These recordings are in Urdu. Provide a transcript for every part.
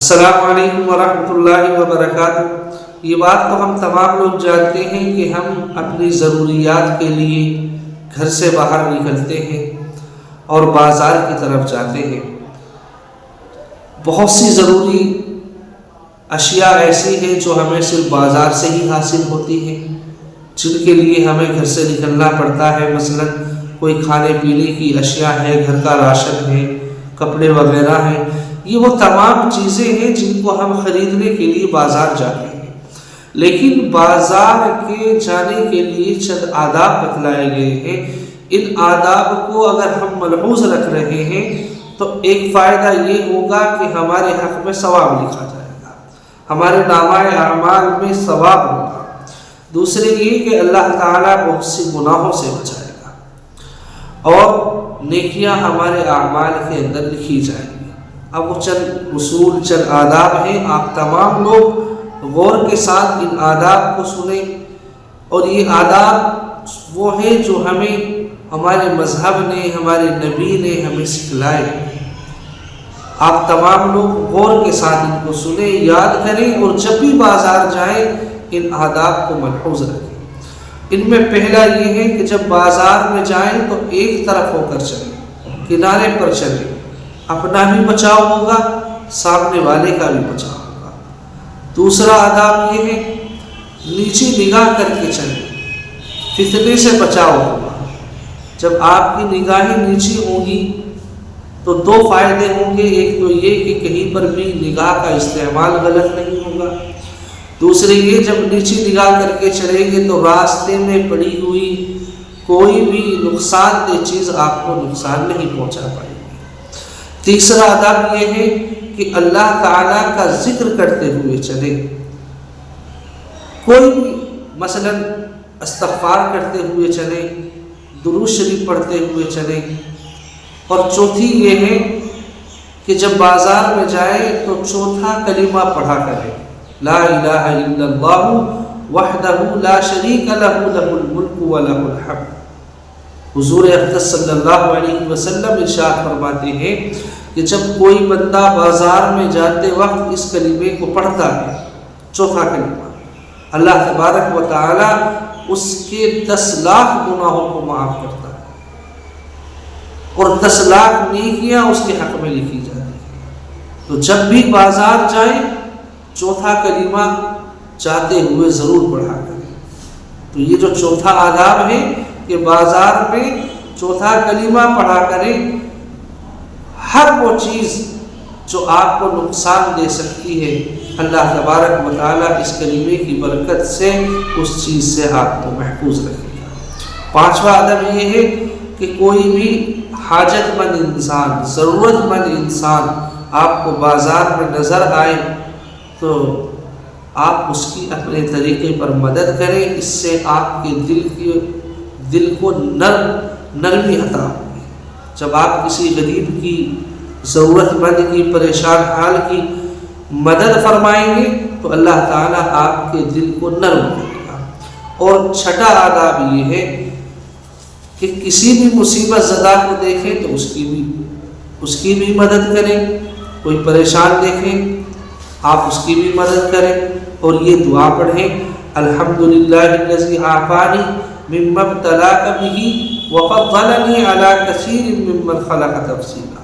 السلام علیکم ورحمۃ اللہ وبرکاتہ۔ یہ بات تو ہم تمام لوگ جانتے ہیں کہ ہم اپنی ضروریات کے لیے گھر سے باہر نکلتے ہیں اور بازار کی طرف جاتے ہیں۔ بہت سی ضروری اشیاء ایسی ہیں جو ہمیں صرف بازار سے ہی حاصل ہوتی ہیں، جن کے لیے ہمیں گھر سے نکلنا پڑتا ہے۔ مثلا کوئی کھانے پینے کی اشیاء ہے، گھر کا راشن ہے، کپڑے وغیرہ ہیں۔ یہ وہ تمام چیزیں ہیں جن کو ہم خریدنے کے لیے بازار جاتے ہیں۔ لیکن بازار کے جانے کے لیے چند آداب بتلائے گئے ہیں۔ ان آداب کو اگر ہم ملحوظ رکھ رہے ہیں تو ایک فائدہ یہ ہوگا کہ ہمارے حق میں ثواب لکھا جائے گا، ہمارے نامہ اعمال میں ثواب ہوگا۔ دوسرے یہ کہ اللہ تعالیٰ بہت سی گناہوں سے بچائے گا اور نیکیاں ہمارے اعمال کے اندر لکھی جائیں گی۔ اب وہ چند اصول، چند آداب ہیں، آپ تمام لوگ غور کے ساتھ ان آداب کو سنیں۔ اور یہ آداب وہ ہیں جو ہمیں ہمارے مذہب نے، ہمارے نبی نے ہمیں سکھلائے۔ آپ تمام لوگ غور کے ساتھ ان کو سنیں، یاد کریں اور جب بھی بازار جائیں ان آداب کو ملحوظ رکھیں۔ ان میں پہلا یہ ہے کہ جب بازار میں جائیں تو ایک طرف ہو کر چلیں، کنارے پر چلیں۔ اپنا بھی بچاؤ ہوگا، سامنے والے کا بھی بچاؤ ہوگا۔ دوسرا آداب یہ ہے نیچی نگاہ کر کے چلیں، فتنے سے بچاؤ ہوگا۔ جب آپ کی نگاہیں نیچی ہوں گی تو دو فائدے ہوں گے۔ ایک تو یہ کہ کہیں پر بھی نگاہ کا استعمال غلط نہیں ہوگا۔ دوسرے یہ جب نیچی نگاہ کر کے چلیں گے تو راستے میں پڑی ہوئی کوئی بھی نقصان دہ چیز آپ کو نقصان نہیں پہنچا پائے گی۔ تیسرا آداب یہ ہے کہ اللہ تعالیٰ کا ذکر کرتے ہوئے چلیں، کوئی بھی مثلا استغفار کرتے ہوئے چلیں، درود شریف پڑھتے ہوئے چلیں۔ اور چوتھی یہ ہے کہ جب بازار میں جائیں تو چوتھا کلمہ پڑھا کریں، لا الہ الا اللہ وحدہ لا شریک لہ لہ الملک ولہ الحمد۔ حضور اقدس صلی اللہ علیہ وسلم ارشاد فرماتے ہیں کہ جب کوئی بندہ بازار میں جاتے وقت اس کلمے کو پڑھتا ہے، چوتھا کلمہ، اللہ تبارک و تعالی اس کے 10 لاکھ گناہوں کو معاف کرتا ہے اور 10 لاکھ نیکیاں اس کے حق میں لکھی جاتی ہیں۔ تو جب بھی بازار جائیں چوتھا کلمہ چاہتے ہوئے ضرور پڑھا کریں۔ تو یہ جو چوتھا آداب ہے کہ بازار میں چوتھا کلمہ پڑھا کریں۔ ہر وہ چیز جو آپ کو نقصان دے سکتی ہے، اللہ تبارک و تعالیٰ اس کلمے کی برکت سے اس چیز سے آپ کو محفوظ رکھے گا۔ پانچواں ادب یہ ہے کہ کوئی بھی حاجت مند انسان، ضرورت مند انسان آپ کو بازار میں نظر آئے تو آپ اس کی اپنے طریقے پر مدد کریں۔ اس سے آپ کے دل کو نرمی عطا ہوگی۔ جب آپ کسی غریب کی، ضرورت مند کی، پریشان حال کی مدد فرمائیں گے تو اللہ تعالیٰ آپ کے دل کو نرم کرے گا۔ اور چھٹا آداب یہ ہے کہ کسی بھی مصیبت زدہ کو دیکھیں تو اس کی بھی مدد کریں۔ کوئی پریشان دیکھیں آپ اس کی بھی مدد کریں اور یہ دعا پڑھیں، الحمدللہ الذی عافانی مما ابتلاک بہ وفضلنی علی کثیر ممن خلق تفضیلا۔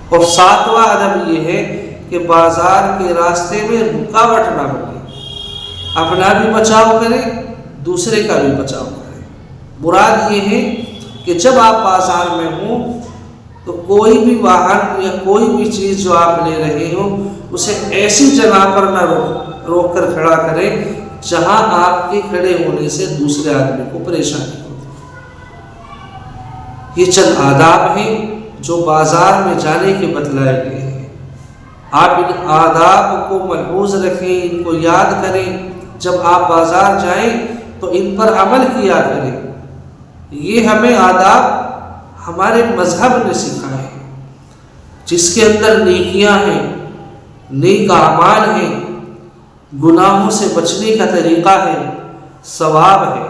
اور ساتواں ادب یہ ہے کہ بازار کے راستے میں رکاوٹ نہ بنے، اپنا بھی بچاؤ کریں، دوسرے کا بھی بچاؤ کریں۔ مراد یہ ہے کہ جب آپ بازار میں ہوں تو کوئی بھی واہن یا کوئی بھی چیز جو آپ لے رہے ہو اسے ایسی جگہ پر نہ روک کر کھڑا کریں جہاں آپ کے کھڑے ہونے سے دوسرے آدمی کو پریشانی ہو۔ یہ چند آداب ہیں جو بازار میں جانے کے بتلائے گئے ہیں۔ آپ ان آداب کو ملحوظ رکھیں، ان کو یاد کریں۔ جب آپ بازار جائیں تو ان پر عمل کیا کریں۔ یہ ہمیں آداب ہمارے مذہب نے سکھائے ہیں، جس کے اندر نیکیاں ہیں، نیک اعمال ہیں، گناہوں سے بچنے کا طریقہ ہے، ثواب ہے۔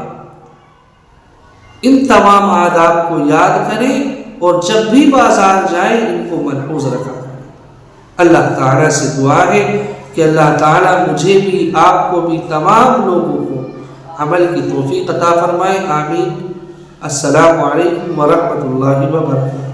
ان تمام آداب کو یاد کریں اور جب بھی بازار جائیں ان کو ملحوظ رکھا کریں۔ اللہ تعالیٰ سے دعا ہے کہ اللہ تعالیٰ مجھے بھی، آپ کو بھی، تمام لوگوں کو عمل کی توفیق عطا فرمائے، آمین۔ السلام علیکم ورحمۃ اللہ وبرکاتہ۔